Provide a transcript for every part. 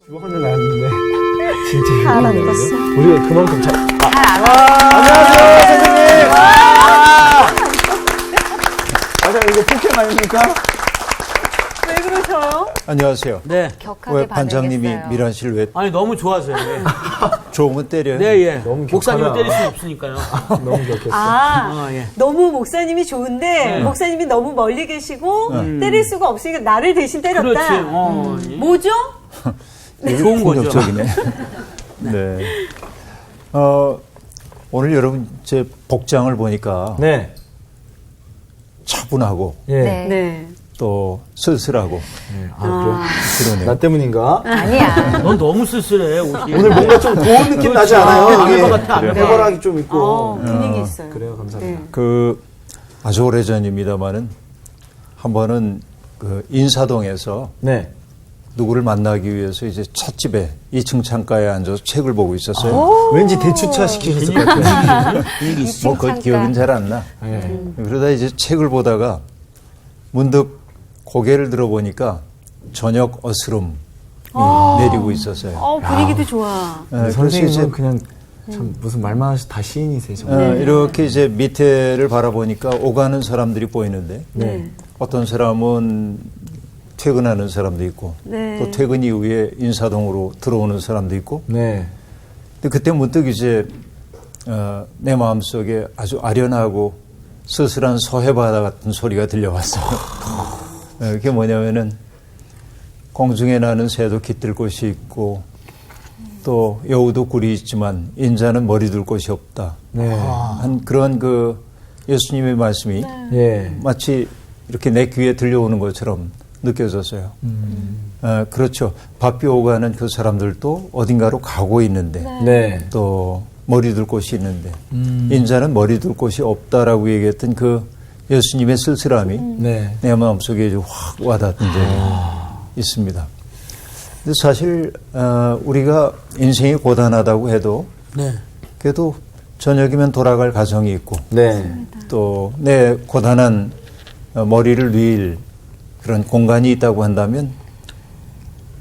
하늘 나왔는데 진짜 잘 안 익었어. 우리가 그만큼 잘. 안녕하세요, 선생님. 맞아, 이거 폭행 아닙니까? 왜 그러셔요? 안녕하세요. 네. 격하게 왜 반장님이 반응했어요. 미란 씨를 왜 아니 너무 좋아서요. 네, 좋으면 때려요? 네 예. 너무 목사님을 격하다. 때릴 수는 없으니까요. 너무 좋겠어. 예. 너무 목사님이 좋은데 목사님이 너무 멀리 계시고 때릴 수가 없으니까 나를 대신 때렸다. 그렇지. 뭐죠? 좋은 거죠. 폭력적이네. 네. 오늘 여러분 제 복장을 보니까 네. 차분하고 예. 네. 또 쓸쓸하고 아, 그래. 그러네요. 나 때문인가? 아니야. 넌 너무 쓸쓸해 옷이. 오늘 뭔가 좀 고운 느낌 나지 않아요? 아는 이게 것 같아, 아는 것 같아. 해바라기 좀 있고. 분위기 있어요. 그래요, 감사합니다. 그 아주 오래전입니다마는 한 번은 그 인사동에서 네. 누구를 만나기 위해서 이제 찻집에 2층 창가에 앉아서 책을 보고 있었어요. 왠지 대추차 시키셨을 것 같아요. 뭐 그 기억은 잘 안 나. 네. 그러다 이제 책을 보다가 문득 고개를 들어보니까 저녁 어스름이 내리고 있었어요. 분위기도 좋아. 그래서 선생님은 이제 그냥 참 무슨 말만 하셔도 다 시인이세요, 정말. 이렇게 이제 밑에를 바라보니까 오가는 사람들이 보이는데 네. 어떤 사람은 퇴근하는 사람도 있고 네. 또 퇴근 이후에 인사동으로 들어오는 사람도 있고 네. 근데 그때 문득 이제 내 마음속에 아주 아련하고 쓸쓸한 서해바다 같은 소리가 들려왔어요. 그게 뭐냐면은 공중에 나는 새도 깃들 곳이 있고 또 여우도 굴이 있지만 인자는 머리 둘 곳이 없다. 네. 한 그런 그 예수님의 말씀이 예. 마치 이렇게 내 귀에 들려오는 것처럼 느껴졌어요. 그렇죠. 바삐 오가는 그 사람들도 어딘가로 가고 있는데 네. 또 머리 둘 곳이 있는데 인자는 머리 둘 곳이 없다라고 얘기했던 그 예수님의 쓸쓸함이 네. 내 마음속에 확 와닿던 적이 있습니다. 근데 사실 우리가 인생이 고단하다고 해도 네. 그래도 저녁이면 돌아갈 가정이 있고 네. 또 내 고단한 머리를 누일 그런 공간이 있다고 한다면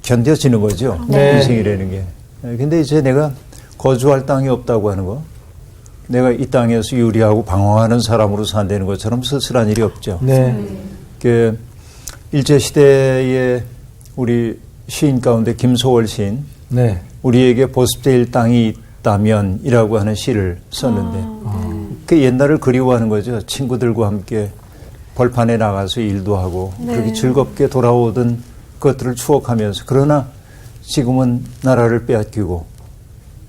견뎌지는 거죠. 네. 인생이라는 게. 근데 이제 내가 거주할 땅이 없다고 하는 거, 내가 이 땅에서 유리하고 방황하는 사람으로 산다는 것처럼 쓸쓸한 일이 없죠. 네. 그 일제시대에 우리 시인 가운데 김소월 시인, 네. 우리에게 보습될 땅이 있다면이라고 하는 시를 썼는데 그 옛날을 그리워하는 거죠. 친구들과 함께 벌판에 나가서 일도 하고 그렇게 즐겁게 돌아오던 것들을 추억하면서 그러나 지금은 나라를 빼앗기고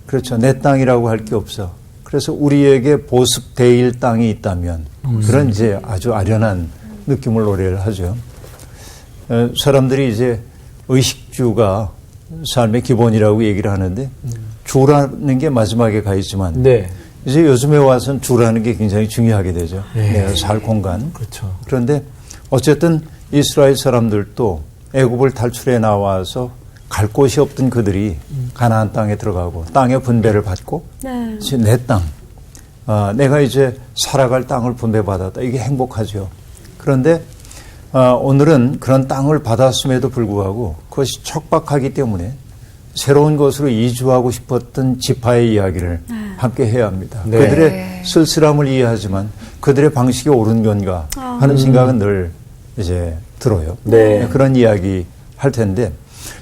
그렇죠. 내 땅이라고 할 게 없어. 그래서 우리에게 보습될 땅이 있다면 그런 이제 아주 아련한 느낌을 노래를 하죠. 사람들이 이제 의식주가 삶의 기본이라고 얘기를 하는데 주라는 게 마지막에 가 있지만 네. 이제 요즘에 와서는 주라는 게 굉장히 중요하게 되죠. 네. 내가 살 공간. 그렇죠. 그런데 어쨌든 이스라엘 사람들도 애굽을 탈출해 나와서 갈 곳이 없던 그들이 가나안 땅에 들어가고 땅의 분배를 받고 이제 내 땅, 내가 이제 살아갈 땅을 분배받았다. 이게 행복하죠. 그런데 오늘은 그런 땅을 받았음에도 불구하고 그것이 척박하기 때문에 새로운 곳으로 이주하고 싶었던 지파의 이야기를 함께 해야 합니다. 네. 그들의 쓸쓸함을 이해하지만 그들의 방식이 옳은 건가 하는 생각은 늘 이제 들어요. 네. 그런 이야기 할 텐데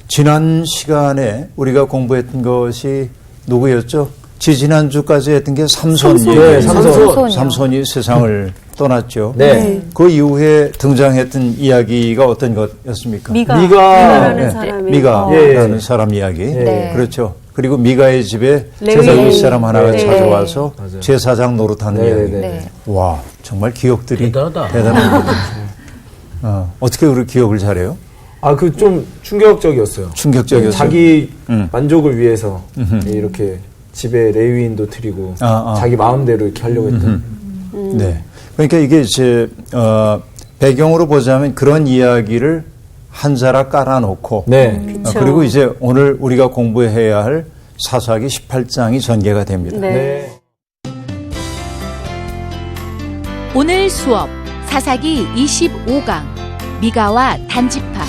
지난 시간에 우리가 공부했던 것이 누구였죠? 지지난주까지 했던 게 삼손 네, 얘기예요. 삼손이 세상을 떠났죠. 네. 그 이후에 등장했던 이야기가 어떤 것이었습니까? 미가라는 사람이 미가라는 사람 이야기. 네. 그렇죠. 그리고 미가의 집에 레위. 레위 사람 하나가 네. 찾아와서 맞아요. 제사장 노릇하는 네, 이야기. 네, 네. 와, 정말 기억들이 대단하다. 대단합니다. 어떻게 우리 기억을 잘해요? 아, 그 좀 충격적이었어요. 충격적이었어요. 자기 만족을 위해서 이렇게 집에 레위인도 드리고 자기 마음대로 이렇게 하려고 했던. 네. 그러니까 이게 이제 배경으로 보자면 그런 이야기를 한 자락 깔아놓고 네. 그리고 이제 오늘 우리가 공부해야 할 사사기 18장이 전개가 됩니다. 네. 오늘 수업 사사기 25강 미가와 단지파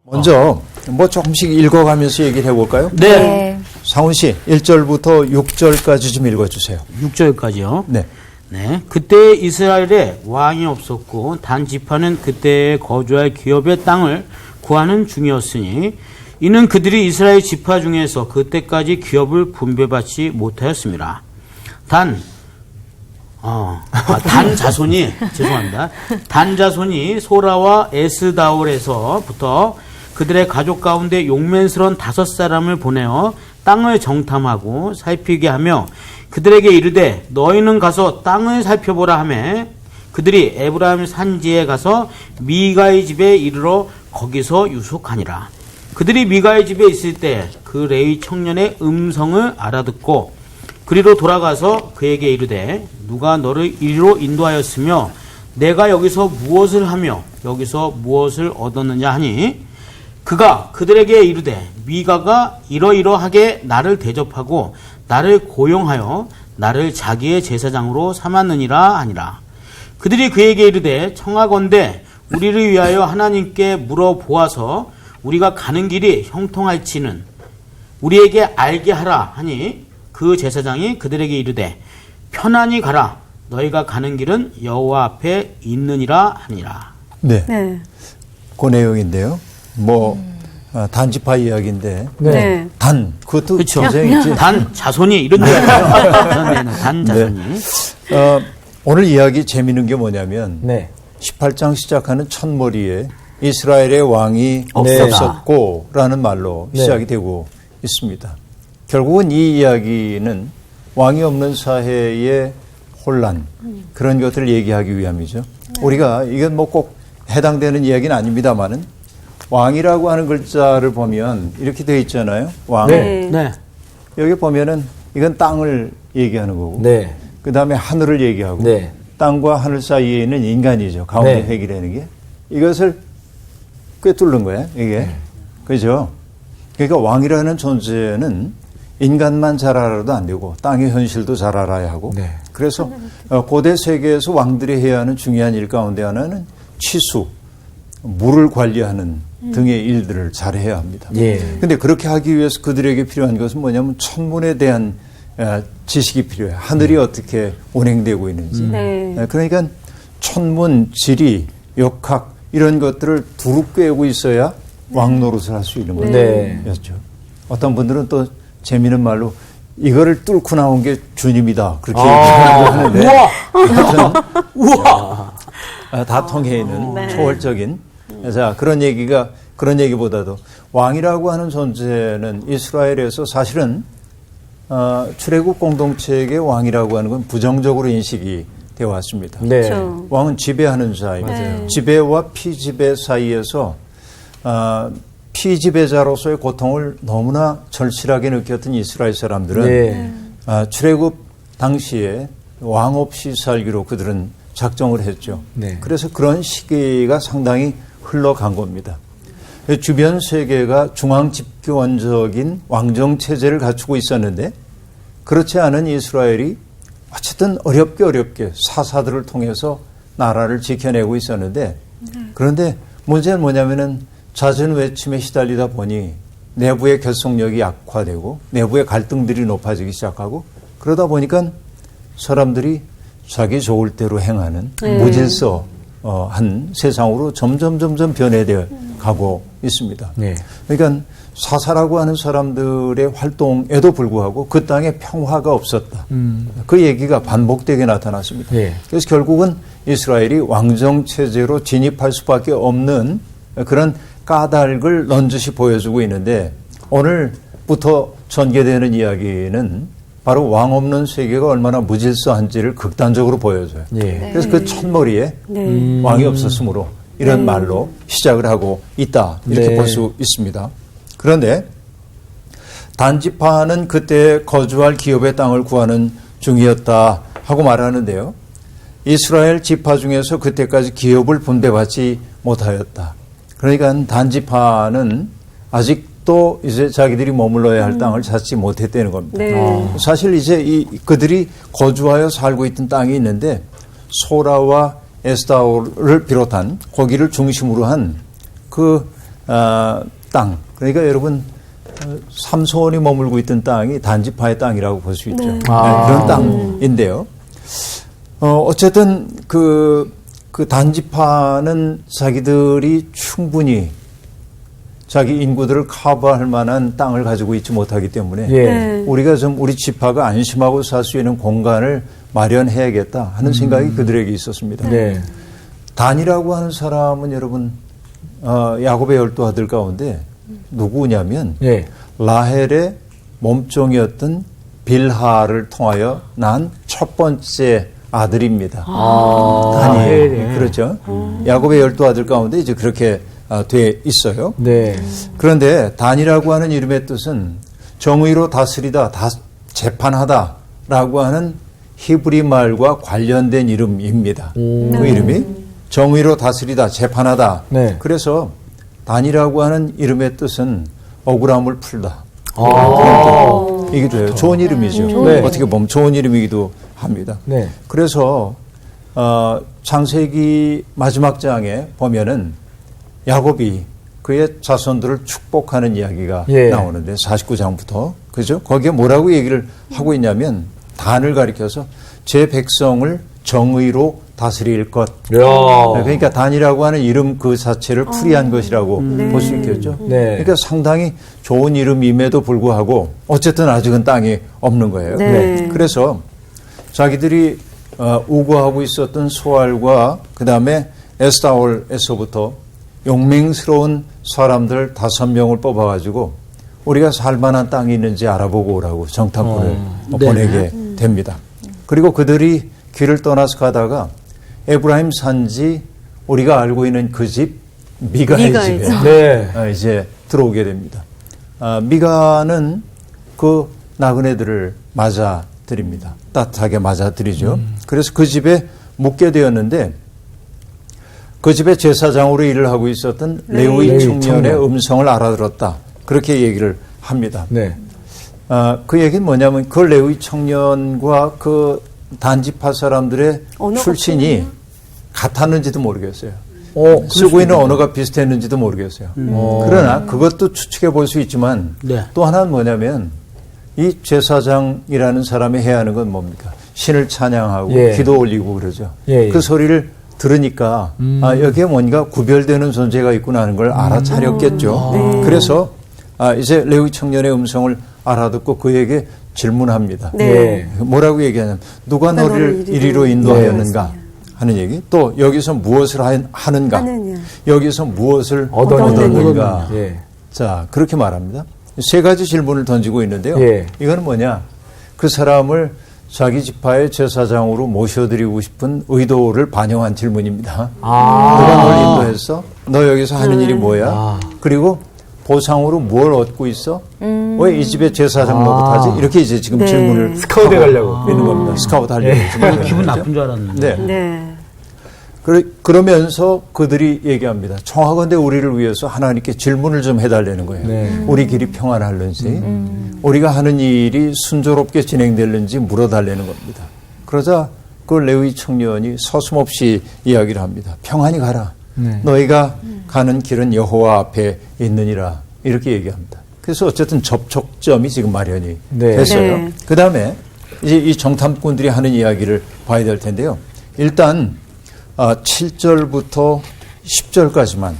먼저 뭐 조금씩 읽어가면서 얘기를 해볼까요? 네. 상훈 씨 1절부터 6절까지 좀 읽어주세요. 6절까지요. 네. 네. 그때 이스라엘에 왕이 없었고 단 지파는 그때 거주할 기업의 땅을 구하는 중이었으니 이는 그들이 이스라엘 지파 중에서 그때까지 기업을 분배받지 못하였습니다. 단 자손이 죄송합니다. 단 자손이 소라와 에스다올에서부터 그들의 가족 가운데 용맨스러운 5사람을 보내어 땅을 정탐하고 살피게 하며 그들에게 이르되 너희는 가서 땅을 살펴보라 하매 그들이 에브라임 산지에 가서 미가의 집에 이르러 거기서 유숙하니라. 그들이 미가의 집에 있을 때 그 레위 청년의 음성을 알아듣고 그리로 돌아가서 그에게 이르되 누가 너를 이리로 인도하였으며 내가 여기서 무엇을 하며 여기서 무엇을 얻었느냐 하니 그가 그들에게 이르되 미가가 이러이러하게 나를 대접하고 나를 고용하여 나를 자기의 제사장으로 삼았느니라 하니라. 그들이 그에게 이르되 청하건대 우리를 위하여 하나님께 물어보아서 우리가 가는 길이 형통할지는 우리에게 알게 하라 하니 그 제사장이 그들에게 이르되 편안히 가라 너희가 가는 길은 여호와 앞에 있느니라 하니라. 네. 네. 그 내용인데요. 뭐 단지파 이야기인데 네. 단 그것도 그렇죠. 굉장히 이제 단 자손이 이런 데요. 단 자손이. 오늘 이야기 재미있는 게 뭐냐면 네. 18장 시작하는 첫머리에 이스라엘의 왕이 없었고 라는 말로 네. 시작이 되고 있습니다. 결국은 이 이야기는 왕이 없는 사회의 혼란 그런 것들을 얘기하기 위함이죠. 우리가 이건 뭐 꼭 해당되는 이야기는 아닙니다만은 왕이라고 하는 글자를 보면 이렇게 되어 있잖아요. 왕. 네. 네. 여기 보면은 이건 땅을 얘기하는 거고 네. 그 다음에 하늘을 얘기하고 네. 땅과 하늘 사이에 있는 인간이죠. 가운데 네. 핵이라는 게. 이것을 꿰뚫는 거예요. 이게. 그죠? 그러니까 왕이라는 존재는 인간만 잘 알아도 안 되고 땅의 현실도 잘 알아야 하고 네. 그래서 고대 세계에서 왕들이 해야 하는 중요한 일 가운데 하나는 취수, 물을 관리하는 등의 일들을 잘 해야 합니다. 그런데 그렇게 하기 위해서 그들에게 필요한 것은 뭐냐면 천문에 대한 지식이 필요해요. 하늘이 어떻게 운행되고 있는지. 네. 그러니까 천문, 지리, 역학 이런 것들을 두루 꿰고 있어야 왕 노릇을 할 수 있는 네. 거였죠. 어떤 분들은 또 재미있는 말로 이거를 뚫고 나온 게 주님이다. 그렇게 얘기하는데 우와. 다 통해 있는 네. 초월적인 자 그런 얘기보다도 왕이라고 하는 존재는 이스라엘에서 사실은 출애굽 공동체의 왕이라고 하는 건 부정적으로 인식이 되어 왔습니다. 네. 그렇죠. 왕은 지배하는 자입니다. 맞아요. 지배와 피지배 사이에서 피지배자로서의 고통을 너무나 절실하게 느꼈던 이스라엘 사람들은 네. 출애굽 당시에 왕 없이 살기로 그들은 작정을 했죠. 네. 그래서 그런 시기가 상당히 흘러간 겁니다. 주변 세계가 중앙 집권적인 왕정 체제를 갖추고 있었는데 그렇지 않은 이스라엘이 어쨌든 어렵게 사사들을 통해서 나라를 지켜내고 있었는데 그런데 문제는 뭐냐면은 잦은 외침에 시달리다 보니 내부의 결속력이 약화되고 내부의 갈등들이 높아지기 시작하고 그러다 보니까 사람들이 자기 좋을 대로 행하는 무질서한 세상으로 점점 변해되어 가고 있습니다. 네. 그러니까 사사라고 하는 사람들의 활동에도 불구하고 그 땅에 평화가 없었다. 그 얘기가 반복되게 나타났습니다. 네. 그래서 결국은 이스라엘이 왕정 체제로 진입할 수밖에 없는 그런 까닭을 넌지시 보여주고 있는데 오늘부터 전개되는 이야기는 바로 왕 없는 세계가 얼마나 무질서한지를 극단적으로 보여줘요. 네. 그래서 그 첫머리에 네. 왕이 없었으므로 이런 말로 시작을 하고 있다. 이렇게 네. 볼 수 있습니다. 그런데 단지파는 그때 거주할 기업의 땅을 구하는 중이었다 하고 말하는데요. 이스라엘 지파 중에서 그때까지 기업을 분배받지 못하였다. 그러니까 단지파는 아직도 이제 자기들이 머물러야 할 땅을 찾지 못했다는 겁니다. 네. 사실 이제 그들이 거주하여 살고 있던 땅이 있는데 소라와 에스다올을 비롯한 거기를 중심으로 한 그 땅. 그러니까 여러분 삼손이 머물고 있던 땅이 단지파의 땅이라고 볼 수 있죠. 네. 그런 땅인데요. 어쨌든 그 단지파는 자기들이 충분히 자기 인구들을 커버할 만한 땅을 가지고 있지 못하기 때문에 예. 우리가 좀 우리 지파가 안심하고 살 수 있는 공간을 마련해야겠다 하는 생각이 그들에게 있었습니다. 네. 단이라고 하는 사람은 여러분 야곱의 12아들 가운데 누구냐면 예. 라헬의 몸종이었던 빌하를 통하여 난 첫 번째 아들입니다. 단이 그렇죠. 야곱의 12아들 가운데 이제 그렇게 돼 있어요. 네. 그런데 단이라고 하는 이름의 뜻은 정의로 다스리다, 재판하다라고 하는 히브리 말과 관련된 이름입니다. 그 이름이 정의로 다스리다, 재판하다. 네. 그래서 단이라고 하는 이름의 뜻은 억울함을 풀다. 이기도 해요. 좋은 이름이죠. 네. 어떻게 보면 좋은 이름이기도 합니다. 네. 그래서 창세기 마지막 장에 보면은 야곱이 그의 자손들을 축복하는 이야기가 예. 나오는데 49장부터 그죠? 거기에 뭐라고 얘기를 하고 있냐면 단을 가리켜서 제 백성을 정의로 다스릴 것. 야. 그러니까 단이라고 하는 이름 그 자체를 풀이한 것이라고 볼 수 있겠죠. 네. 그러니까 상당히 좋은 이름임에도 불구하고 어쨌든 아직은 땅이 없는 거예요. 네. 그래서 자기들이 우거하고 있었던 소알과 그 다음에 에스다올에서부터 용맹스러운 사람들 5명을 뽑아가지고 우리가 살만한 땅이 있는지 알아보고 오라고 정탐꾼을 보내게 됩니다. 그리고 그들이 길을 떠나서 가다가 에브라임 산지 우리가 알고 있는 그 집 미가의 집에 네. 이제 들어오게 됩니다. 미가는 그 나그네들을 맞아들입니다. 따뜻하게 맞아들이죠. 그래서 그 집에 묵게 되었는데 그 집에 제사장으로 일을 하고 있었던 레위 청년의 음성을 알아들었다. 그렇게 얘기를 합니다. 네. 그 얘기는 뭐냐면 그 레위 청년과 그 단지파 사람들의 출신이 같았는지도 모르겠어요. 쓰고 있는 언어가 비슷했는지도 모르겠어요. 그러나 그것도 추측해 볼 수 있지만 또 하나는 뭐냐면 이 제사장이라는 사람이 해야 하는 건 뭡니까? 신을 찬양하고 기도 올리고 그러죠. 그 소리를 들으니까 여기에 뭔가 구별되는 존재가 있구나 하는 걸 알아차렸겠죠. 그래서 이제 레위 청년의 음성을 알아듣고 그에게 질문합니다. 네. 뭐라고 얘기하냐면 누가 너를 이리로 인도하였는가 하는 얘기. 또 여기서 무엇을 하는가. 여기서 무엇을 얻었는가. 자, 그렇게 말합니다. 3가지 질문을 던지고 있는데요. 이건 뭐냐. 그 사람을 자기 지파의 제사장으로 모셔드리고 싶은 의도를 반영한 질문입니다. 누가 널 인도했어? 너 여기서 하는 일이 뭐야? 그리고 보상으로 뭘 얻고 있어? 왜 이 집에 제사장 노릇하지? 이렇게 이제 지금 질문을 스카우트 해가려고 있는 겁니다. 스카우트 하려고. 기분 나쁜 줄 알았는데. 네. 그러면서 그들이 얘기합니다. 청하건대 우리를 위해서 하나님께 질문을 좀 해달라는 거예요. 우리 길이 평안할는지 우리가 하는 일이 순조롭게 진행될는지 물어달라는 겁니다. 그러자 그 레위 청년이 서슴없이 이야기를 합니다. 평안히 가라. 너희가 가는 길은 여호와 앞에 있느니라. 이렇게 얘기합니다. 그래서 어쨌든 접촉점이 지금 마련이 됐어요. 그 다음에 이제 이 정탐꾼들이 하는 이야기를 봐야 될 텐데요. 일단 7절부터 10절까지만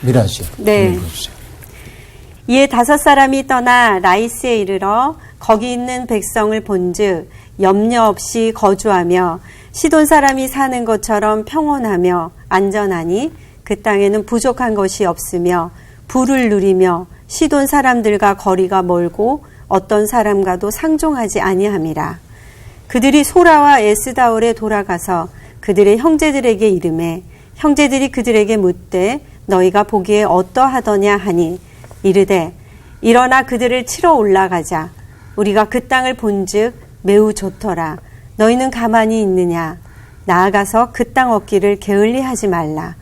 미란 씨 읽어주세요. 이에 5사람이 떠나 라이스에 이르러 거기 있는 백성을 본즉 염려 없이 거주하며 시돈 사람이 사는 것처럼 평온하며 안전하니 그 땅에는 부족한 것이 없으며 부를 누리며 시돈 사람들과 거리가 멀고 어떤 사람과도 상종하지 아니함이라. 그들이 소라와 에스다올에 돌아가서 그들의 형제들에게 이르매 형제들이 그들에게 묻되 너희가 보기에 어떠하더냐 하니 이르되 일어나 그들을 치러 올라가자. 우리가 그 땅을 본즉 매우 좋더라. 너희는 가만히 있느냐. 나아가서 그 땅 얻기를 게을리하지 말라.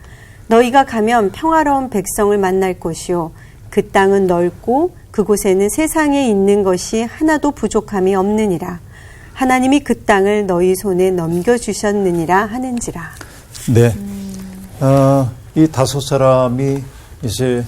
너희가 가면 평화로운 백성을 만날 곳이요 그 땅은 넓고 그곳에는 세상에 있는 것이 하나도 부족함이 없느니라. 하나님이 그 땅을 너희 손에 넘겨주셨느니라 하는지라. 네. 이 5 사람이 이제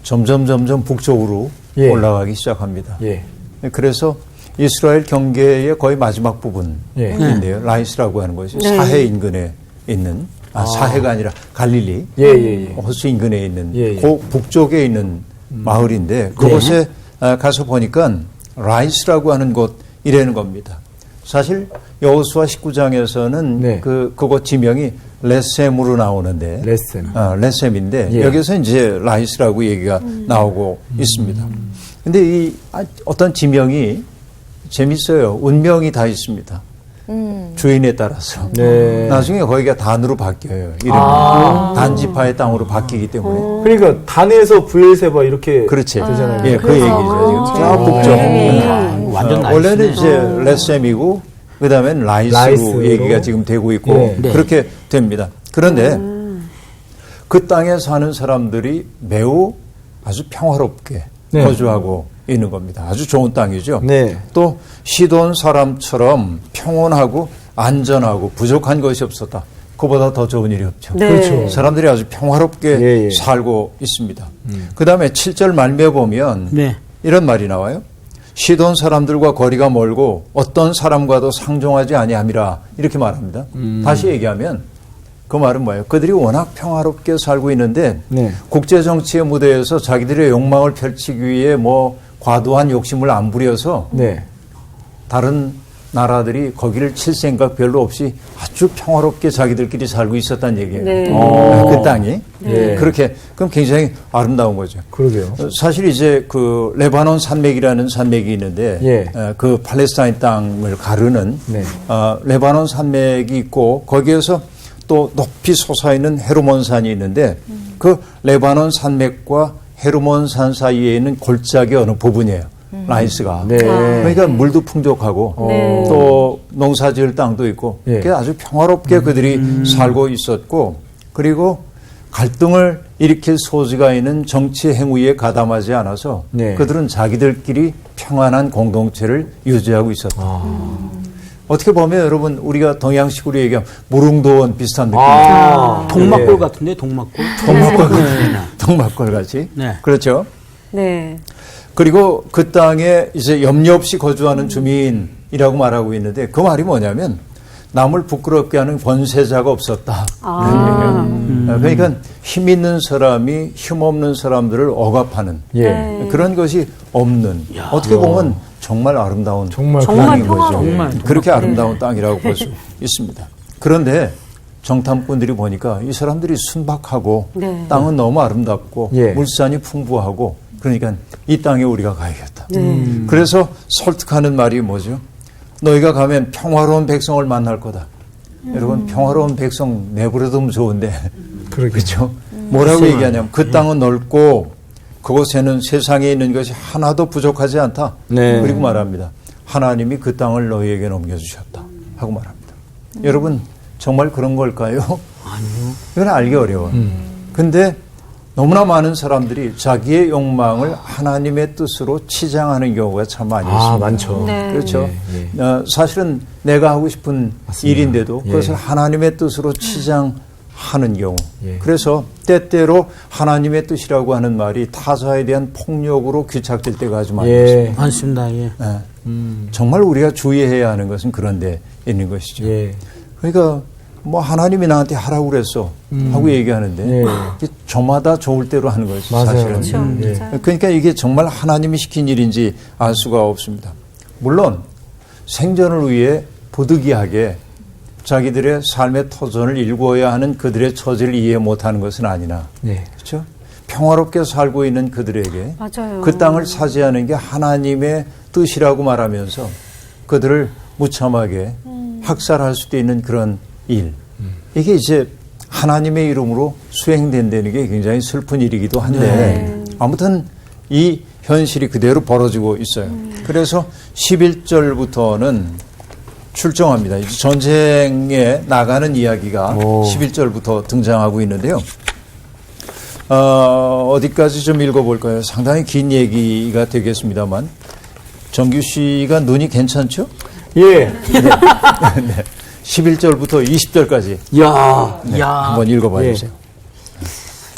점점 북쪽으로 예. 올라가기 시작합니다. 예. 그래서 이스라엘 경계의 거의 마지막 부분인데요. 예. 라이스라고 하는 것이 네. 사해 인근에 있는 사해가 아니라 갈릴리 예. 호수 인근에 있는 예. 그 북쪽에 있는 마을인데 그곳에 가서 보니까 라이스라고 하는 곳이라는 겁니다. 사실 여호수아 19장에서는 네. 그곳 지명이 레셈으로 나오는데 레셈. 레셈인데 예. 여기서 이제 라이스라고 얘기가 나오고 있습니다. 근데 이 어떤 지명이 재밌어요. 운명이 다 있습니다. 주인에 따라서. 네. 나중에 거기가 단으로 바뀌어요. 이름이. 단지파의 땅으로 바뀌기 때문에. 그러니까 단에서 부엘세바 이렇게 그렇지. 되잖아요. 예, 그 얘기죠. 지금 저 북쪽. 완전 원래는 나이스네. 이제 레셈이고 그다음엔 라이스로 라이스로. 얘기가 지금 되고 있고 네. 그렇게 됩니다. 그런데 그 땅에 사는 사람들이 매우 아주 평화롭게 네. 거주하고 있는 겁니다. 아주 좋은 땅이죠. 네. 또 시돈 사람처럼 평온하고 안전하고 부족한 것이 없었다. 그보다 더 좋은 일이 없죠. 네. 그렇죠. 사람들이 아주 평화롭게 예. 살고 있습니다. 그다음에 7절 말미에 보면 네. 이런 말이 나와요. 시돈 사람들과 거리가 멀고 어떤 사람과도 상종하지 아니함이라 이렇게 말합니다. 다시 얘기하면 그 말은 뭐예요? 그들이 워낙 평화롭게 살고 있는데 네. 국제정치의 무대에서 자기들의 욕망을 펼치기 위해 뭐 과도한 욕심을 안 부려서 네. 다른 나라들이 거기를 칠 생각 별로 없이 아주 평화롭게 자기들끼리 살고 있었다는 얘기예요. 네. 그 땅이. 네. 그렇게 그럼 굉장히 아름다운 거죠. 그러게요. 사실 이제 그 레바논 산맥이라는 산맥이 있는데 예. 그 팔레스타인 땅을 가르는 네. 레바논 산맥이 있고 거기에서 또 높이 솟아있는 헤르몬 산이 있는데 그 레바논 산맥과 헤르몬 산 사이에 있는 골짜기 어느 부분이에요. 라이스가. 네. 그러니까 물도 풍족하고 네. 또 농사지을 땅도 있고 예. 그게 아주 평화롭게 그들이 살고 있었고 그리고 갈등을 일으킬 소지가 있는 정치 행위에 가담하지 않아서 네. 그들은 자기들끼리 평안한 공동체를 유지하고 있었다. 어떻게 보면 여러분 우리가 동양식으로 얘기하면 무릉도원 비슷한 느낌이에요. 동막골 예. 같은데 동막골. 동막골 동막골 같이. 네. 그렇죠. 네. 그리고 그 땅에 이제 염려 없이 거주하는 주민이라고 말하고 있는데 그 말이 뭐냐면 남을 부끄럽게 하는 권세자가 없었다. 그러니까 힘 있는 사람이 힘 없는 사람들을 억압하는 예. 그런 것이 없는 어떻게 보면 정말 아름다운 정말 땅인 거죠. 평화로워요. 그렇게 아름다운 땅이라고 볼 수 있습니다. 그런데 정탐꾼들이 보니까 이 사람들이 순박하고 네. 땅은 너무 아름답고 예. 물산이 풍부하고 그러니까 이 땅에 우리가 가야겠다. 그래서 설득하는 말이 뭐죠? 너희가 가면 평화로운 백성을 만날 거다. 여러분 평화로운 백성 내버려두면 좋은데 그렇죠? 뭐라고 얘기하냐면 그 땅은 넓고 그곳에는 세상에 있는 것이 하나도 부족하지 않다. 네. 그리고 말합니다. 하나님이 그 땅을 너희에게 넘겨주셨다 하고 말합니다. 여러분 정말 그런 걸까요? 아니요. 이건 알기 어려워요. 근데 너무나 많은 사람들이 자기의 욕망을 하나님의 뜻으로 치장하는 경우가 참 많이 있습니다. 많죠. 네. 그렇죠. 예. 사실은 내가 하고 싶은 맞습니다. 일인데도 예. 그것을 하나님의 뜻으로 치장하는 경우. 예. 그래서 때때로 하나님의 뜻이라고 하는 말이 타자에 대한 폭력으로 귀착될 때가 아주 많이 예. 있습니다. 많습니다. 예. 예. 정말 우리가 주의해야 하는 것은 그런 데 있는 것이죠. 예. 그러니까 뭐 하나님이 나한테 하라고 그랬어 하고 얘기하는데 예. 이게 저마다 좋을 대로 하는 거지 맞아요. 사실은. 그렇죠. 예. 맞아요. 그러니까 이게 정말 하나님이 시킨 일인지 알 수가 없습니다. 물론 생존을 위해 부득이하게 자기들의 삶의 터전을 일구어야 하는 그들의 처지를 이해 못하는 것은 아니나 네. 그렇죠? 평화롭게 살고 있는 그들에게 맞아요. 그 땅을 차지하는 게 하나님의 뜻이라고 말하면서 그들을 무참하게 학살할 수도 있는 그런 일. 이게 이제 하나님의 이름으로 수행된다는 게 굉장히 슬픈 일이기도 한데 아무튼 이 현실이 그대로 벌어지고 있어요. 그래서 11절부터는 출정합니다. 이제 전쟁에 나가는 이야기가 11절부터 등장하고 있는데요. 어디까지 좀 읽어볼까요? 상당히 긴 얘기가 되겠습니다만 정규 씨가 눈이 괜찮죠? 예. 네. 11절부터 20절까지 야. 한번 읽어봐 예. 주세요.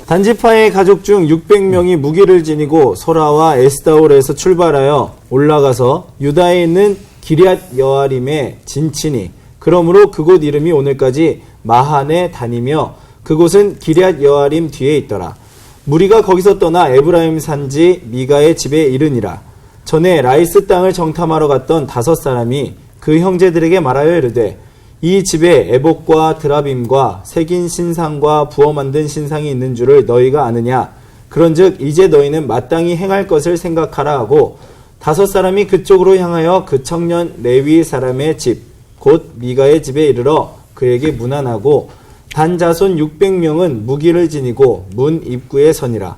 단지파의 가족 중 600명이 무기를 지니고 소라와 에스다올에서 출발하여 올라가서 유다에 있는 기럇 여아림에 진치니 그러므로 그곳 이름이 오늘까지 마한에 다니며 그곳은 기럇 여아림 뒤에 있더라. 무리가 거기서 떠나 에브라임 산지 미가의 집에 이르니라. 전에 라이스 땅을 정탐하러 갔던 5사람이 그 형제들에게 말하여 이르되 이 집에 에봇과 드라빔과 새긴 신상과 부어 만든 신상이 있는 줄을 너희가 아느냐. 그런즉 이제 너희는 마땅히 행할 것을 생각하라 하고 5사람이 그쪽으로 향하여 그 청년 레위 사람의 집 곧 미가의 집에 이르러 그에게 문안하고 단 자손 600명은 무기를 지니고 문 입구에 서니라.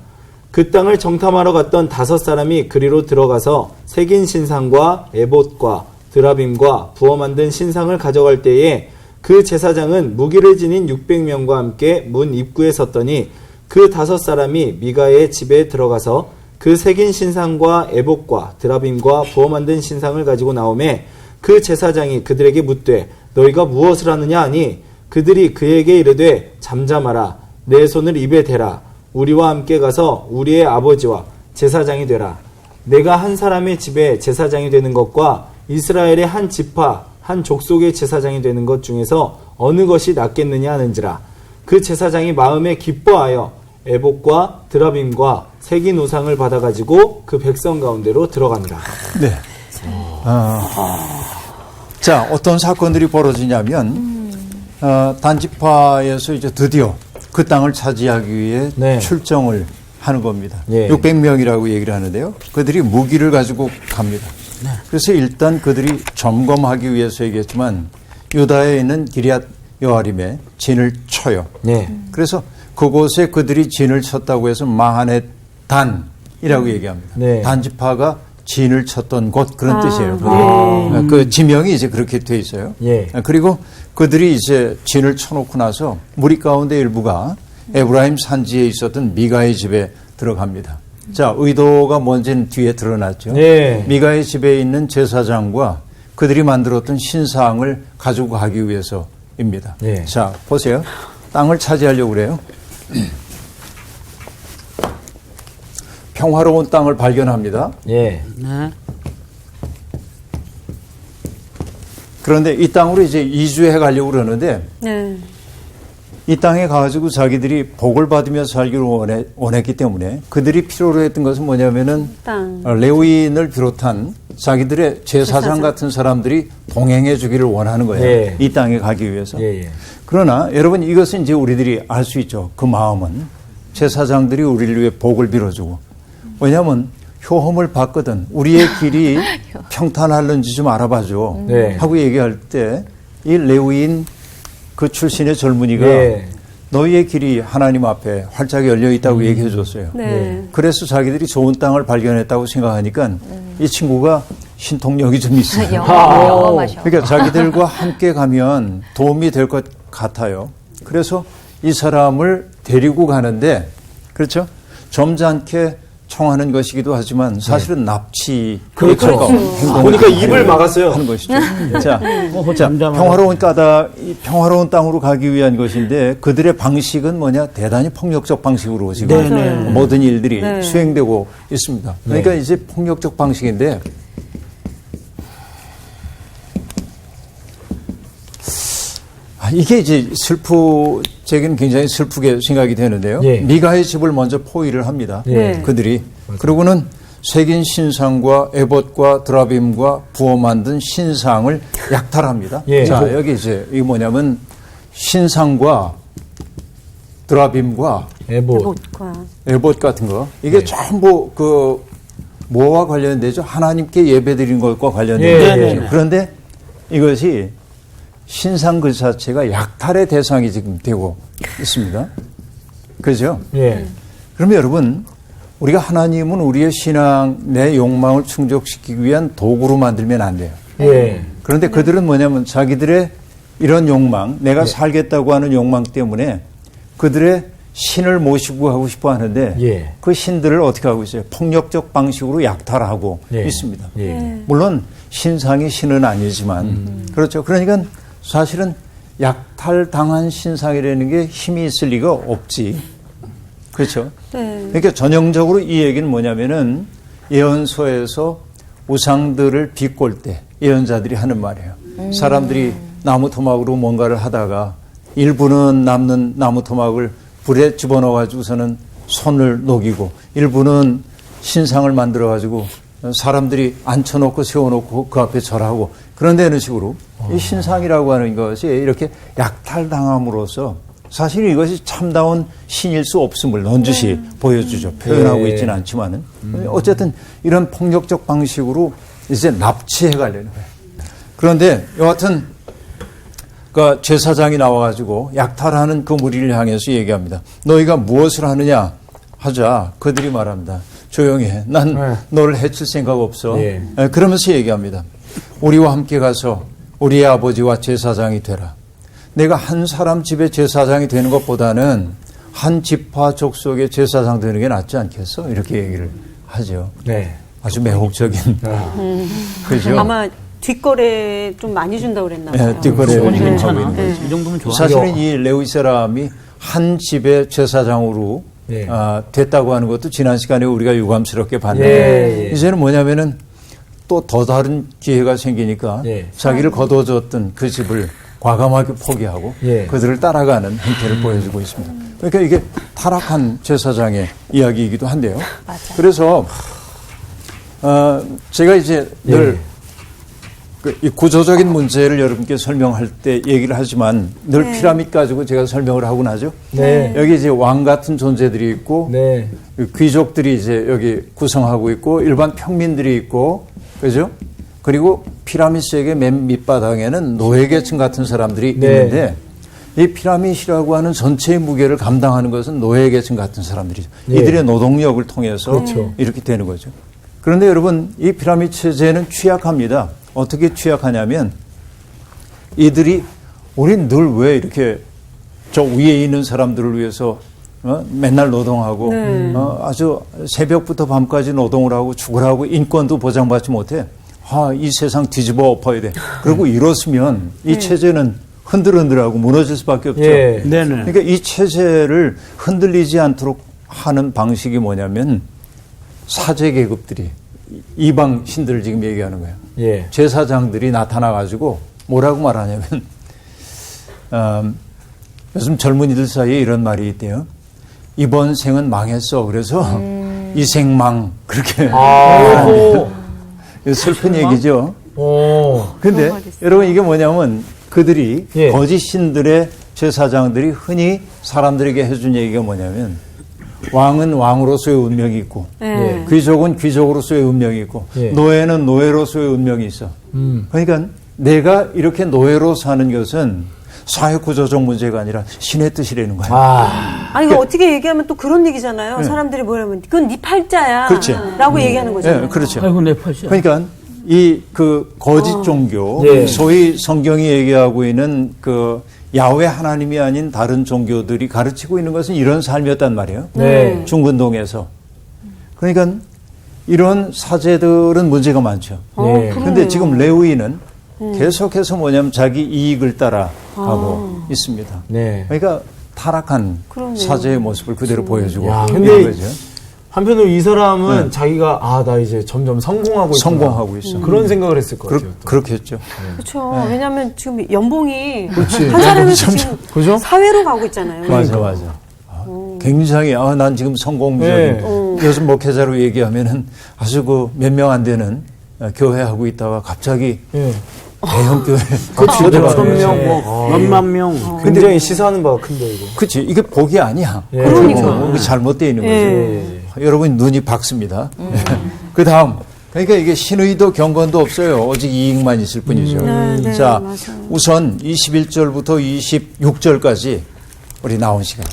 그 땅을 정탐하러 갔던 5사람이 그리로 들어가서 새긴 신상과 에봇과 드라빔과 부어 만든 신상을 가져갈 때에 그 제사장은 무기를 지닌 600명과 함께 문 입구에 섰더니 그 5사람이 미가의 집에 들어가서 그 새긴 신상과 에봇과 드라빔과 부어 만든 신상을 가지고 나오매 그 제사장이 그들에게 묻되 너희가 무엇을 하느냐 하니 그들이 그에게 이르되 잠잠하라. 내 손을 입에 대라. 우리와 함께 가서 우리의 아버지와 제사장이 되라. 내가 한 사람의 집에 제사장이 되는 것과 이스라엘의 한 지파 한 족속의 제사장이 되는 것 중에서 어느 것이 낫겠느냐 하는지라. 그 제사장이 마음에 기뻐하여 에봇과 드라빔과 새긴 우상을 받아가지고 그 백성 가운데로 들어간다. 네. 자, 어떤 사건들이 벌어지냐면 단지파에서 이제 드디어 그 땅을 차지하기 위해 네. 출정을 하는 겁니다. 예. 600명이라고 얘기를 하는데요. 그들이 무기를 가지고 갑니다. 네. 그래서 일단 그들이 점검하기 위해서 얘기했지만 유다에 있는 기럇 여아림에 진을 쳐요. 네. 그래서 그곳에 그들이 진을 쳤다고 해서 마한의 단이라고 얘기합니다. 네. 단지파가 진을 쳤던 곳 그런 뜻이에요. 네. 그 지명이 이제 그렇게 돼 있어요. 예. 그리고 그들이 이제 진을 쳐놓고 나서 무리 가운데 일부가 에브라임 산지에 있었던 미가의 집에 들어갑니다. 자, 의도가 뭔지는 뒤에 드러났죠. 네. 미가의 집에 있는 제사장과 그들이 만들었던 신상을 가지고 가기 위해서입니다. 네. 자, 보세요. 땅을 차지하려고 그래요. 평화로운 땅을 발견합니다. 예. 네. 그런데 이 땅으로 이제 이주해 가려고 그러는데 네. 이 땅에 가가지고 자기들이 복을 받으며 살기를 원했기 때문에 그들이 필요로 했던 것은 뭐냐면은 땅. 레위인을 비롯한 자기들의 제사장 같은 사람들이 동행해 주기를 원하는 거예요. 예. 이 땅에 가기 위해서. 예, 예. 그러나 여러분 이것은 이제 우리들이 알 수 있죠. 그 마음은 제사장들이 우리를 위해 복을 빌어주고 왜냐하면 효험을 받거든 우리의 길이 평탄할는지 좀 알아봐줘 네. 하고 얘기할 때 이 레위인 그 출신의 젊은이가 예. 너희의 길이 하나님 앞에 활짝 열려 있다고 얘기해 줬어요. 네. 그래서 자기들이 좋은 땅을 발견했다고 생각하니까 이 친구가 신통력이 좀 있어요. 영어 마셔. 그러니까 자기들과 함께 가면 도움이 될 것 같아요. 그래서 이 사람을 데리고 가는데 그렇죠? 점잖게 청하는 것이기도 하지만 사실은 납치 그렇죠. 행동을 보니까 입을 막았어요. 하는 것이죠. 자, 잠잠하라. 평화로운 땅으로 가기 위한 것인데 그들의 방식은 뭐냐? 대단히 폭력적 방식으로 지금 네. 모든 일들이 네. 수행되고 있습니다. 그러니까 이제 폭력적 방식인데 이게 이제 제게는 굉장히 슬프게 생각이 되는데요. 예. 미가의 집을 먼저 포위를 합니다. 네. 그들이. 그리고는 새긴 신상과 에봇과 드라빔과 부어 만든 신상을 약탈합니다. 예. 자, 여기 이제 이게 뭐냐면 신상과 드라빔과 에봇. 못과. 에봇 같은 거 이게 전부 그 뭐와 관련되죠? 하나님께 예배드린 것과 관련된 예. 거죠. 그런데 이것이 신상 그 자체가 약탈의 대상이 지금 되고 있습니다. 그죠? 예. 그러면 여러분, 우리가 하나님은 우리의 신앙, 내 욕망을 충족시키기 위한 도구로 만들면 안 돼요. 예. 그런데 그들은 뭐냐면 자기들의 이런 욕망, 내가 살겠다고 하는 욕망 때문에 그들의 신을 모시고 하고 싶어 하는데 예. 그 신들을 어떻게 하고 있어요? 폭력적 방식으로 약탈하고 예. 있습니다. 예. 물론 신상이 신은 아니지만 그렇죠. 그러니까 사실은 약탈당한 신상이라는 게 힘이 있을 리가 없지. 그렇죠. 네. 그러니까 전형적으로 이 얘기는 뭐냐면은 예언서에서 우상들을 비꼴 때 예언자들이 하는 말이에요. 사람들이 나무 토막으로 뭔가를 하다가 일부는 남는 나무 토막을 불에 집어넣어 가지고서는 손을 녹이고 일부는 신상을 만들어 가지고 사람들이 앉혀놓고 세워놓고 그 앞에 절하고 그런데 이런 식으로 이 신상이라고 하는 것이 이렇게 약탈당함으로써 사실 이것이 참다운 신일 수 없음을 넌지시 보여주죠. 표현하고 있지는 않지만은 어쨌든 이런 폭력적 방식으로 이제 납치해 가려는 거예요. 그런데 여하튼 그 제사장이 나와가지고 약탈하는 그 무리를 향해서 얘기합니다. 너희가 무엇을 하느냐 하자 그들이 말합니다. 조용히 해. 난 너를 해칠 생각 없어. 예. 그러면서 얘기합니다. 우리와 함께 가서 우리의 아버지와 제사장이 되라. 내가 한 사람 집의 제사장이 되는 것보다는 한 지파 족속의 제사장 되는 게 낫지 않겠어? 이렇게 얘기를 하죠. 네. 아주 매혹적인. 그죠? 아마 뒷거래 좀 많이 준다고 그랬나 봐요. 네, 뒷거래를 그건 지금 괜찮아. 하고 있는 거죠. 이 정도면 좋아. 사실은 이 레위 사람이 한 집의 제사장으로 예. 됐다고 하는 것도 지난 시간에 우리가 유감스럽게 예, 봤는데 예. 이제는 뭐냐면은 또 더 다른 기회가 생기니까 예. 자기를 거둬줬던 그 집을 과감하게 포기하고 예. 그들을 따라가는 행태를 보여주고 있습니다. 그러니까 이게 타락한 제사장의 이야기이기도 한데요. 그래서 제가 이제 늘 예. 이 구조적인 문제를 여러분께 설명할 때 얘기를 하지만 늘 피라미드 가지고 제가 설명을 하곤 하죠. 네. 여기 이제 왕 같은 존재들이 있고 네. 귀족들이 이제 여기 구성하고 있고 일반 평민들이 있고 그죠? 그리고 피라미드의 맨 밑바닥에는 노예계층 같은 사람들이 네. 있는데 이 피라미드라고 하는 전체의 무게를 감당하는 것은 노예계층 같은 사람들이죠. 예. 이들의 노동력을 통해서 그렇죠. 이렇게 되는 거죠. 그런데 여러분 이 피라미드 체제는 취약합니다. 어떻게 취약하냐면 이들이 우린 늘 왜 이렇게 저 위에 있는 사람들을 위해서 맨날 노동하고 아주 새벽부터 밤까지 노동을 하고 죽으라고 인권도 보장받지 못해. 이 세상 뒤집어 엎어야 돼. 그리고 이렇으면 이 체제는 흔들흔들하고 무너질 수밖에 없죠. 예. 네네. 그러니까 이 체제를 흔들리지 않도록 하는 방식이 뭐냐면 사제 계급들이 이방 신들을 지금 얘기하는 거예요. 예. 제사장들이 나타나가지고 뭐라고 말하냐면 요즘 젊은이들 사이에 이런 말이 있대요. 이번 생은 망했어. 그래서 이 생망 그렇게 슬픈 얘기죠. 오. 근데 여러분 이게 뭐냐면 그들이 예. 거짓 신들의 제사장들이 흔히 사람들에게 해준 얘기가 뭐냐면 왕은 왕으로서의 운명이 있고 네. 귀족은 귀족으로서의 운명이 있고 예. 노예는 노예로서의 운명이 있어. 그러니까 내가 이렇게 노예로 사는 것은 사회구조적 문제가 아니라 신의 뜻이라는 거예요. 아니, 이거 어떻게 얘기하면 또 그런 얘기잖아요. 사람들이 뭐라면, 그건 네 팔자야. 그렇지. 라고 얘기하는 거잖아요. 예, 그렇죠. 아이고 내 팔자. 그러니까 이 그 거짓 종교, 예. 소위 성경이 얘기하고 있는 그 야훼 하나님이 아닌 다른 종교들이 가르치고 있는 것은 이런 삶이었단 말이에요. 네. 중근동에서. 그러니까 이런 사제들은 문제가 많죠. 네. 그런데 지금 레위인은 계속해서 뭐냐면 자기 이익을 따라가고 있습니다. 네. 그러니까 타락한 사제의 모습을 그대로 보여주고 야, 있는 근데 거죠. 한편으로 이 사람은 자기가 나 이제 점점 성공하고 있구나. 성공하고 있어. 그런 생각을 했을 것 같아요. 또. 그렇겠죠. 그렇죠. 왜냐하면 지금 연봉이 그렇지. 한 사람은 지금 그죠? 사회로 가고 있잖아요. 맞아. 굉장히 난 지금 성공적인 네. 요즘 목회자로 얘기하면은 아주 그 몇 명 안 되는 교회 하고 있다가 갑자기 예. 대형 교회 그렇죠. 천명 뭐 몇만 명. 굉장히 시사하는 바가 큰데 이거. 그렇지 이게 복이 아니야. 예. 그러니까. 이게 잘못되어 있는 거죠. 예. 여러분 눈이 밝습니다. 그 다음 그러니까 이게 신의도 경건도 없어요. 오직 이익만 있을 뿐이죠. 네, 자, 맞아요. 우선 21절부터 26절까지 우리 나온 시간.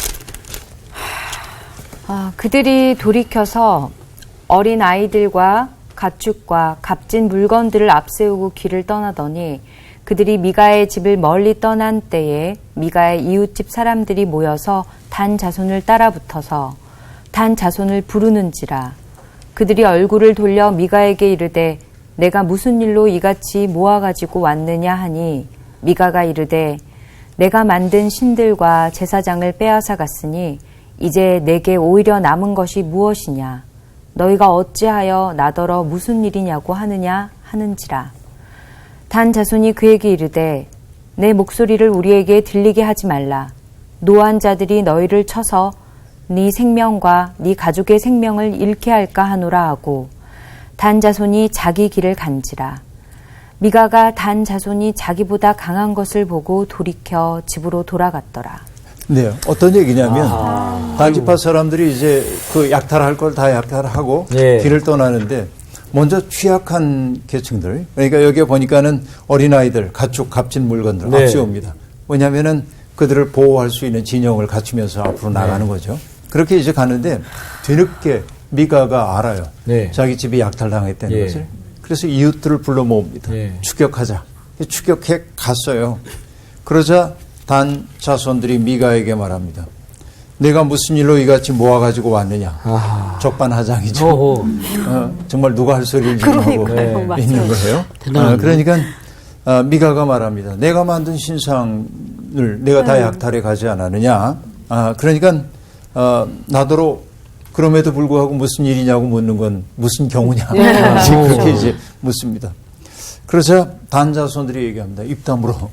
그들이 돌이켜서 어린 아이들과 가축과 값진 물건들을 앞세우고 길을 떠나더니 그들이 미가의 집을 멀리 떠난 때에 미가의 이웃집 사람들이 모여서 단 자손을 따라붙어서 단 자손을 부르는지라 그들이 얼굴을 돌려 미가에게 이르되 내가 무슨 일로 이같이 모아가지고 왔느냐 하니 미가가 이르되 내가 만든 신들과 제사장을 빼앗아 갔으니 이제 내게 오히려 남은 것이 무엇이냐? 너희가 어찌하여 나더러 무슨 일이냐고 하느냐 하는지라. 단 자손이 그에게 이르되 내 목소리를 우리에게 들리게 하지 말라. 노한 자들이 너희를 쳐서 네 생명과 네 가족의 생명을 잃게 할까 하노라 하고 단 자손이 자기 길을 간지라. 미가가 단 자손이 자기보다 강한 것을 보고 돌이켜 집으로 돌아갔더라. 네, 어떤 얘기냐면 단지파 사람들이 이제 그 약탈할 걸 다 약탈하고 예. 길을 떠나는데 먼저 취약한 계층들, 그러니까 여기에 보니까는 어린아이들, 가축, 값진 물건들 네. 앞세웁니다. 왜냐하면은 그들을 보호할 수 있는 진영을 갖추면서 앞으로 나가는 거죠. 그렇게 이제 가는데 뒤늦게 미가가 알아요. 네. 자기 집이 약탈당했다는 예. 것을. 그래서 이웃들을 불러 모읍니다. 예. 추격하자. 추격해 갔어요. 그러자 단 자손들이 미가에게 말합니다. 내가 무슨 일로 이같이 모아가지고 왔느냐. 적반하장이죠. 정말 누가 할 소리를 지금 하고 그러니까요. 있는 거예요. 그러니까 미가가 말합니다. 내가 만든 신상을 내가 다 약탈해 가지 않았느냐. 그러니까 나더러 그럼에도 불구하고 무슨 일이냐고 묻는 건 무슨 경우냐. 그렇게 이제 묻습니다. 그래서 단 자손들이 얘기합니다. 입 다물어.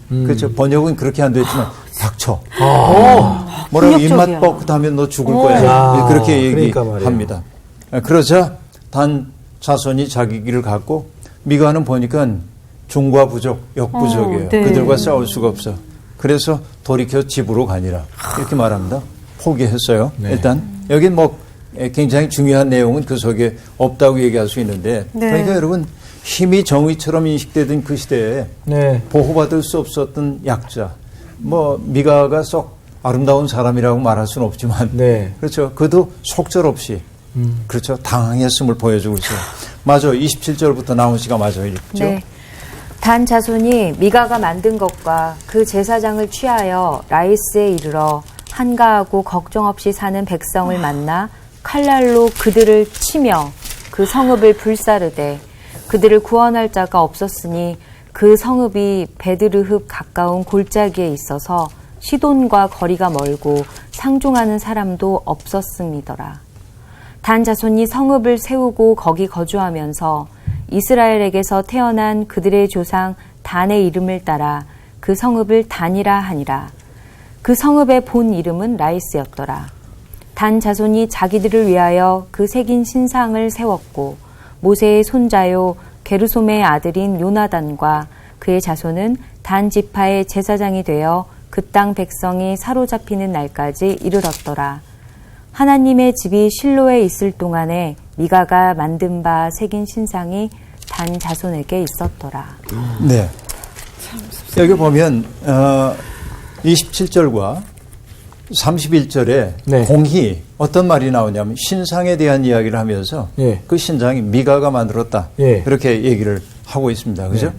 그렇죠. 번역은 그렇게 안 됐지만 닥쳐. 뭐라고 입맛 뻑하면 너 죽을 거야. 그렇게 그러니까 얘기합니다. 그러자 단 자손이 자기 길을 갔고 미가는 보니까 중과 부족, 역부족이에요. 네. 그들과 싸울 수가 없어. 그래서 돌이켜 집으로 가니라. 이렇게 말합니다. 포기했어요. 네. 일단 여긴 뭐 굉장히 중요한 내용은 그 속에 없다고 얘기할 수 있는데 네. 그러니까 여러분 힘이 정의처럼 인식되던 그 시대에 네. 보호받을 수 없었던 약자. 뭐 미가가 썩 아름다운 사람이라고 말할 수는 없지만 네. 그렇죠. 그도 속절없이 그렇죠. 당황했음을 보여주고 있어요. 맞아. 27절부터 나온 시가 맞아요. 읽죠. 네. 단 자손이 미가가 만든 것과 그 제사장을 취하여 라이스에 이르러 한가하고 걱정 없이 사는 백성을 만나 칼날로 그들을 치며 그 성읍을 불사르되 그들을 구원할 자가 없었으니 그 성읍이 베드르흡 가까운 골짜기에 있어서 시돈과 거리가 멀고 상종하는 사람도 없었음이더라. 단 자손이 성읍을 세우고 거기 거주하면서 이스라엘에게서 태어난 그들의 조상 단의 이름을 따라 그 성읍을 단이라 하니라. 그 성읍의 본 이름은 라이스였더라. 단 자손이 자기들을 위하여 그 새긴 신상을 세웠고 모세의 손자요 게르솜의 아들인 요나단과 그의 자손은 단 지파의 제사장이 되어 그 땅 백성이 사로잡히는 날까지 이르렀더라. 하나님의 집이 실로에 있을 동안에 미가가 만든 바 새긴 신상이 단 자손에게 있었더라. 네. 여기 보면 27절과 31절에 네. 공히 어떤 말이 나오냐면 신상에 대한 이야기를 하면서 예. 그 신상이 미가가 만들었다. 예. 그렇게 얘기를 하고 있습니다. 그죠?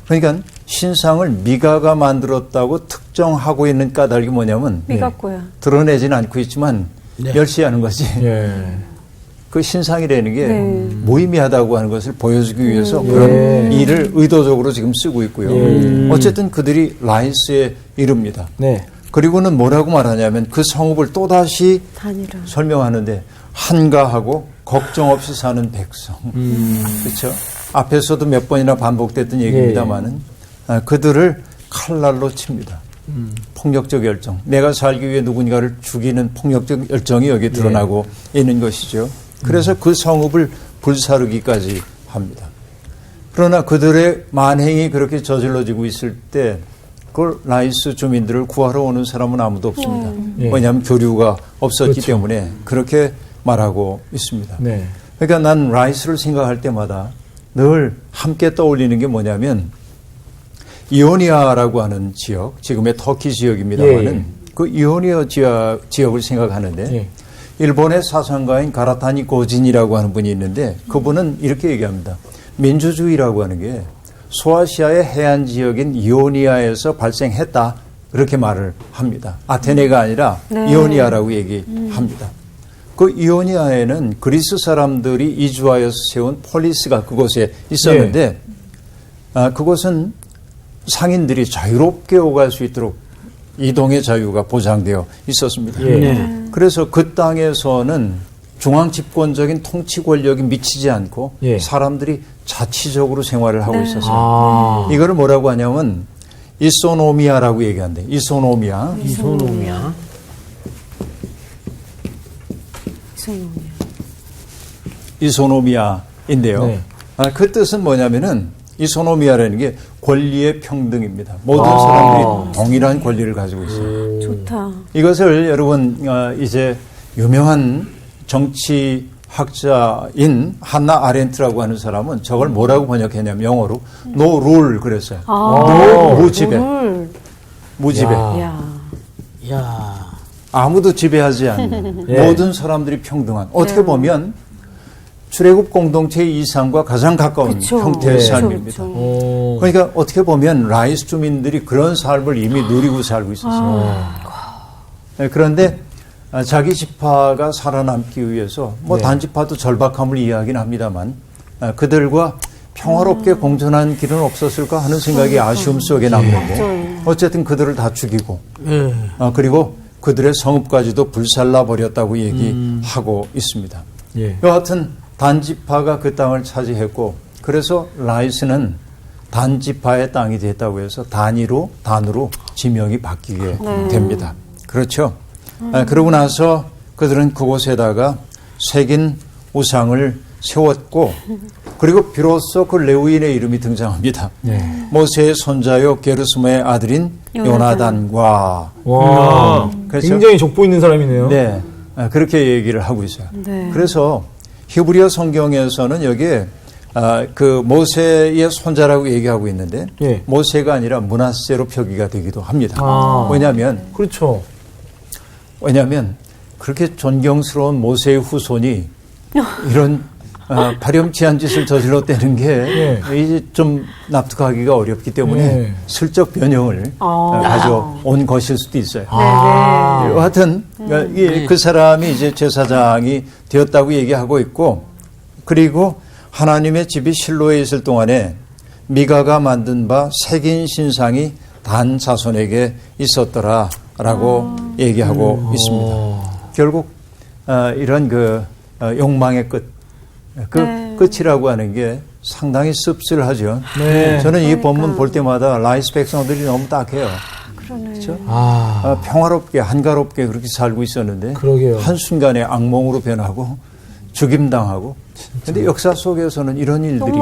그러니까 신상을 미가가 만들었다고 특정하고 있는 까닭이 뭐냐면 미가꼬야. 드러내지는 않고 있지만 멸시하는 거지. 예. 그 신상이라는 게 네. 무의미하다고 하는 것을 보여주기 위해서 그런 일을 의도적으로 지금 쓰고 있고요. 어쨌든 그들이 라이스에 이릅니다. 네. 그리고는 뭐라고 말하냐면 그 성읍을 또다시 단이라. 설명하는데 한가하고 걱정 없이 사는 백성. 그렇죠? 앞에서도 몇 번이나 반복됐던 얘기입니다만은 그들을 칼날로 칩니다. 폭력적 열정. 내가 살기 위해 누군가를 죽이는 폭력적 열정이 여기 드러나고 있는 것이죠. 그래서 그 성읍을 불사르기까지 합니다. 그러나 그들의 만행이 그렇게 저질러지고 있을 때 그걸 라이스 주민들을 구하러 오는 사람은 아무도 없습니다. 왜냐하면 교류가 없었기 그렇죠. 때문에 그렇게 말하고 있습니다. 네. 그러니까 난 라이스를 생각할 때마다 늘 함께 떠올리는 게 뭐냐면 이오니아라고 하는 지역, 지금의 터키 지역입니다만은 예. 그 이오니아 지역을 생각하는데 예. 일본의 사상가인 가라타니 고진이라고 하는 분이 있는데 그분은 이렇게 얘기합니다. 민주주의라고 하는 게 소아시아의 해안 지역인 이오니아에서 발생했다. 그렇게 말을 합니다. 아테네가 아니라 이오니아라고 얘기합니다. 그 이오니아에는 그리스 사람들이 이주하여서 세운 폴리스가 그곳에 있었는데 그곳은 상인들이 자유롭게 오갈 수 있도록 이동의 자유가 보장되어 있었습니다. 예. 네. 그래서 그 땅에서는 중앙 집권적인 통치 권력이 미치지 않고 예. 사람들이 자치적으로 생활을 하고 있었어요. 아. 이거를 뭐라고 하냐면 이소노미아라고 얘기한대. 이소노미아. 이소노미아. 이소노미아인데요. 네. 그 뜻은 뭐냐면은 이소노미아라는 게 권리의 평등입니다. 모든 아. 사람들이 동일한 권리를 가지고 있어요. 좋다. 이것을 여러분 이제 유명한 정치학자인 한나 아렌트라고 하는 사람은 저걸 뭐라고 번역했냐면 영어로 no rule 그랬어요. no 무지배. 무지배. 야. 야. 야. 아무도 지배하지 않는 예. 모든 사람들이 평등한 어떻게 보면 출애굽 공동체 이상과 가장 가까운 그쵸. 형태의 네. 삶입니다. 오. 그러니까 어떻게 보면 라이스 주민들이 그런 삶을 이미 누리고 살고 있었어요. 네, 그런데 자기 지파가 살아남기 위해서 뭐 네. 단지파도 절박함을 이해하긴 합니다만 그들과 평화롭게 공존한 길은 없었을까 하는 생각이 아쉬움 속에 남는데 어쨌든 그들을 다 죽이고 예. 그리고 그들의 성읍까지도 불살라 버렸다고 얘기하고 있습니다. 예. 여하튼 단지파가 그 땅을 차지했고 그래서 라이스는 단지파의 땅이 됐다고 해서 단으로 지명이 바뀌게 됩니다. 그렇죠. 그러고 나서 그들은 그곳에다가 새긴 우상을 세웠고 그리고 비로소 그 레위인의 이름이 등장합니다. 모세의 손자요 게르스모의 아들인 요나단과 와. 그렇죠? 굉장히 족보 있는 사람이네요. 네, 그렇게 얘기를 하고 있어요. 네. 그래서 히브리어 성경에서는 여기에 그 모세의 손자라고 얘기하고 있는데 예. 모세가 아니라 므낫세로 표기가 되기도 합니다. 아. 왜냐하면 그렇게 존경스러운 모세의 후손이 이런 파렴치한 짓을 저질렀다는 게 이제 좀 납득하기가 어렵기 때문에 예. 슬쩍 변형을 가져온 것일 수도 있어요. 하여튼 그 사람이 이제 제사장이 되었다고 얘기하고 있고 그리고 하나님의 집이 실로에 있을 동안에 미가가 만든 바 새긴 신상이 단 자손에게 있었더라라고 얘기하고 있습니다. 결국 이런 그 욕망의 끝, 끝이라고 하는 게 상당히 씁쓸하죠. 네. 저는 이 본문 볼 때마다 라이스 백성들이 너무 딱해요. 그렇죠? 평화롭게 한가롭게 그렇게 살고 있었는데 그러게요. 한순간에 악몽으로 변하고 죽임당하고 그런데 역사 속에서는 이런 일들이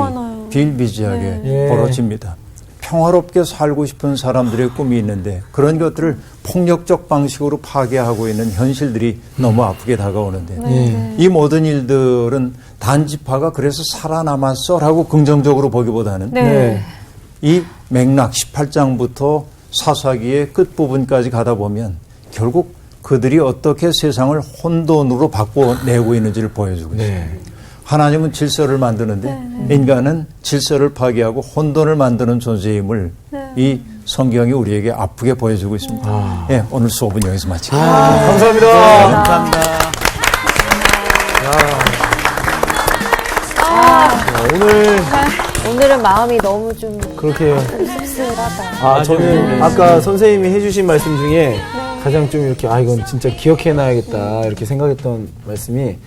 비일비재하게 벌어집니다. 평화롭게 살고 싶은 사람들의 꿈이 있는데 그런 것들을 폭력적 방식으로 파괴하고 있는 현실들이 너무 아프게 다가오는데 이 모든 일들은 단지파가 그래서 살아남았어라고 긍정적으로 보기보다는 이 맥락 18장부터 사사기의 끝부분까지 가다 보면 결국 그들이 어떻게 세상을 혼돈으로 바꿔내고 있는지를 보여주고 있어요. 하나님은 질서를 만드는데 인간은 질서를 파괴하고 혼돈을 만드는 존재임을 이 성경이 우리에게 아프게 보여주고 있습니다. 네, 오늘 수업은 여기서 마치겠습니다. 감사합니다. 감사합니다. 오늘은 마음이 너무 좀 그렇게 씁쓸하다. 저는 아까 선생님이 해주신 말씀 중에 가장 좀 이렇게 이건 진짜 기억해놔야겠다 이렇게 생각했던 말씀이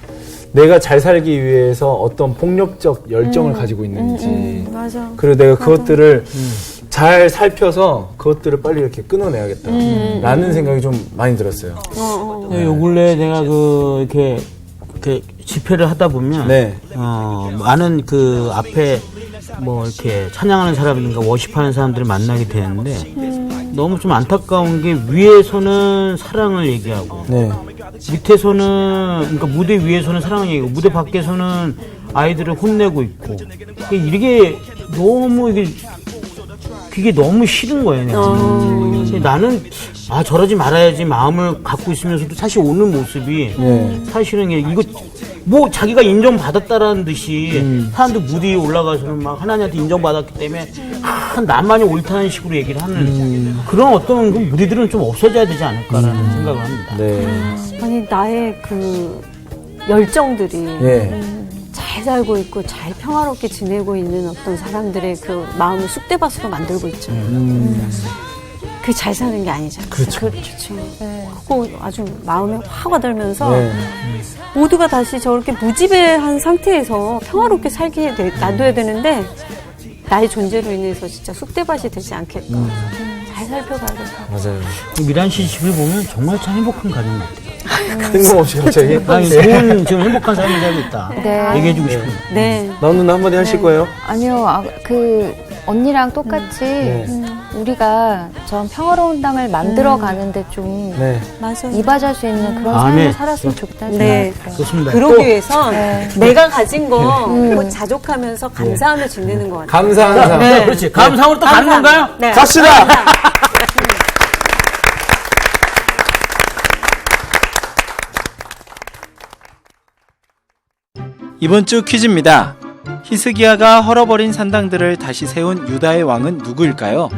내가 잘 살기 위해서 어떤 폭력적 열정을 가지고 있는지 맞아. 그리고 내가 그것들을 잘 살펴서 그것들을 빨리 이렇게 끊어내야겠다 라는 생각이 좀 많이 들었어요. 요 근래 내가 이렇게 집회를 하다 보면 많은 그 앞에 뭐 이렇게 찬양하는 사람들과 워십하는 사람들을 만나게 되는데 너무 좀 안타까운 게 위에서는 사랑을 얘기하고 밑에서는 그러니까 무대 위에서는 사랑을 얘기하고 무대 밖에서는 아이들을 혼내고 있고 이게 너무 그게 너무 싫은 거예요. 나는 저러지 말아야지 마음을 갖고 있으면서도 사실 오는 모습이 사실은 이거 뭐 자기가 인정받았다라는 듯이 사람들 무대 위에 올라가서는 막 하나님한테 인정받았기 때문에 나만이 옳다는 식으로 얘기를 하는 그런 어떤 그 무리들은 좀 없어져야 되지 않을까라는 생각을 합니다. 아니 나의 그 열정들이 잘 살고 있고 잘 평화롭게 지내고 있는 어떤 사람들의 그 마음을 쑥대밭으로 만들고 있죠. 그 잘 사는 게 아니잖아요. 그렇죠. 그거 아주 마음에 확 와닿으면서 네. 모두가 다시 저렇게 무지배한 상태에서 평화롭게 살게 놔둬야 되는데 나의 존재로 인해서 진짜 쑥대밭이 되지 않겠다. 잘 살펴봐야겠다. 맞아요. 미란 씨 집을 보면 정말 참 행복한 가정 같아요. 뜬금없이 갑자기. 아니, 좋은 지금 행복한 삶을 살고 있다. 네. 얘기해주고 싶어요. 네. 나온 누나 한마디 하실 거예요? 아니요, 언니랑 똑같이 우리가 전 평화로운 땅을 만들어 가는데 좀 네. 맞아요. 이바지할 수 있는 그런 아, 삶을 네. 살았으면 좋겠다는 네. 생각이 들어요. 좋습니다. 그러기 위해선 네. 내가 가진 거 그거 자족하면서 감사하며 지내는 것 같아요. 감사한 삶. 네. 그렇지. 감사함으로 또 가는 건가요? 네. 갑시다! 이번 주 퀴즈입니다. 히스기야가 헐어버린 산당들을 다시 세운 유다의 왕은 누구일까요?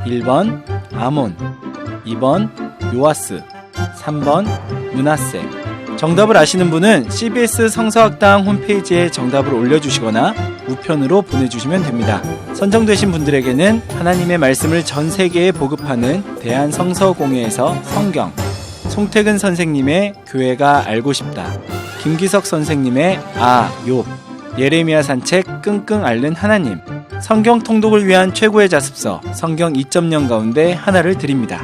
1번 아몬, 2번 요아스, 3번 므낫세. 정답을 아시는 분은 CBS 성서학당 홈페이지에 정답을 올려주시거나 우편으로 보내주시면 됩니다. 선정되신 분들에게는 하나님의 말씀을 전 세계에 보급하는 대한성서공회에서 성경, 송태근 선생님의 교회가 알고 싶다, 김기석 선생님의 욥, 예레미야 산책 끙끙 앓는 하나님, 성경 통독을 위한 최고의 자습서 성경 2.0 가운데 하나를 드립니다.